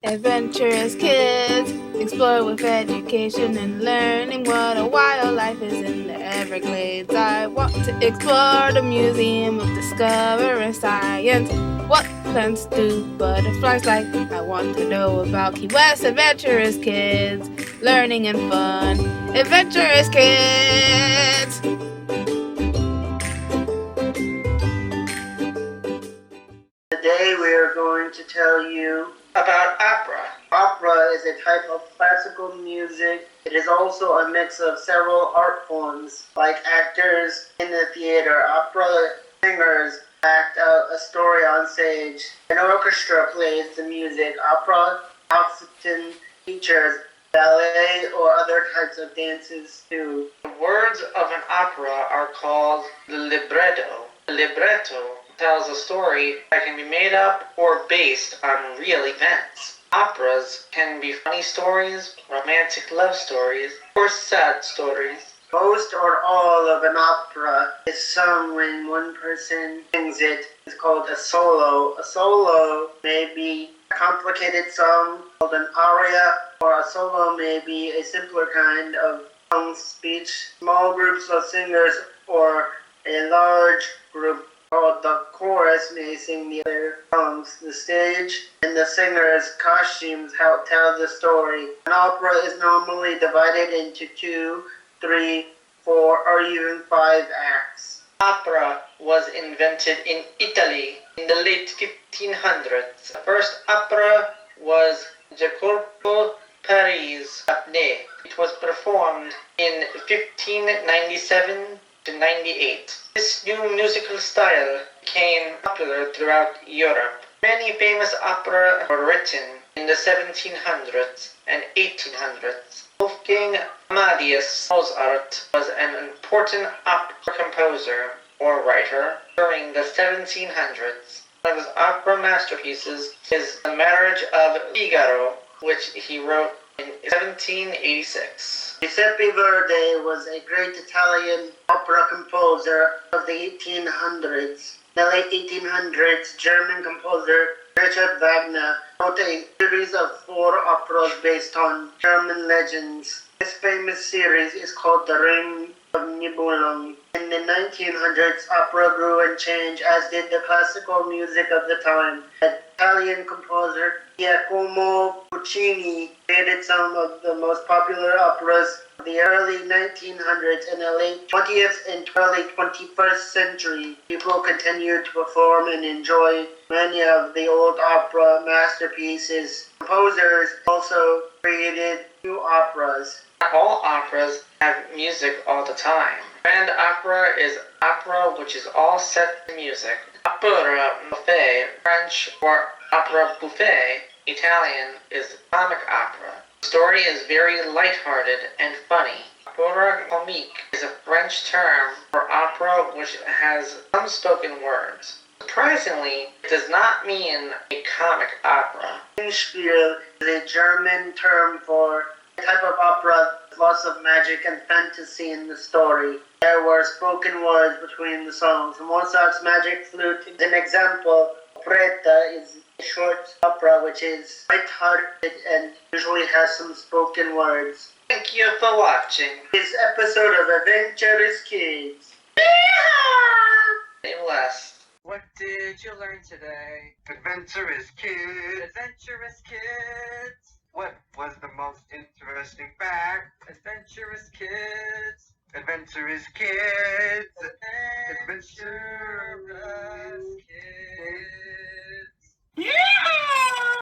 Adventurous kids explore with education and learning what a wildlife is in the Everglades. I want to explore the Museum of Discovering Science. What plants do butterflies like? I want to know about Key West. Adventurous kids, learning and fun. Adventurous kids! Today we are going to tell you about opera. Opera is a type of classical music. It is also a mix of several art forms, like actors in the theater. Opera singers act out a story on stage. An orchestra plays the music. Opera often features ballet or other types of dances too. The words of an opera are called the libretto. The libretto tells a story that can be made up or based on real events. Operas can be funny stories, romantic love stories, or sad stories. Most or all of an opera is sung when one person sings it. It's called a solo. A solo may be a complicated song called an aria, or a solo may be a simpler kind of song speech. Small groups of singers or a large group called the chorus may sing the other songs. The stage and the singer's costumes help tell the story. An opera is normally divided into 2, 3, 4, or even 5 acts. Opera was invented in Italy in the late 1500s. The first opera was Giacomo Pari's Apnée. It was performed in 1597 to 98. This new musical style became popular throughout Europe. Many famous operas were written in the 1700s and 1800s. Wolfgang Amadeus Mozart was an important opera composer or writer during the 1700s. One of his opera masterpieces is The Marriage of Figaro, which he wrote in 1786. Giuseppe Verdi was a great Italian opera composer of the 1800s. In the late 1800s, German composer Richard Wagner wrote a series of 4 operas based on German legends. This famous series is called The Ring of Nibelung. In the 1900s, opera grew and changed, as did the classical music of the time. The Italian composer Giacomo Puccini created some of the most popular operas of the early 1900s and the late 20th and early 21st century. People continued to perform and enjoy many of the old opera masterpieces. Composers also created new operas. Not all operas have music all the time. Grand opera is opera which is all set to music. Opera bouffe, French, or opera bouffe, Italian, is comic opera. The story is very lighthearted and funny. Opera comique is a French term for opera which has some spoken words. Surprisingly, it does not mean a comic opera. Singspiel is a German term for a type of opera with lots of magic and fantasy in the story. There were spoken words between the songs. Mozart's Magic Flute is an example. Operetta is a short opera which is light-hearted and usually has some spoken words. Thank you for watching this episode of Adventurous Kids. Stay blessed. What did you learn today? Adventurous kids! Adventurous kids! What was the most interesting fact? Adventurous kids! Adventurous kids! Adventurous!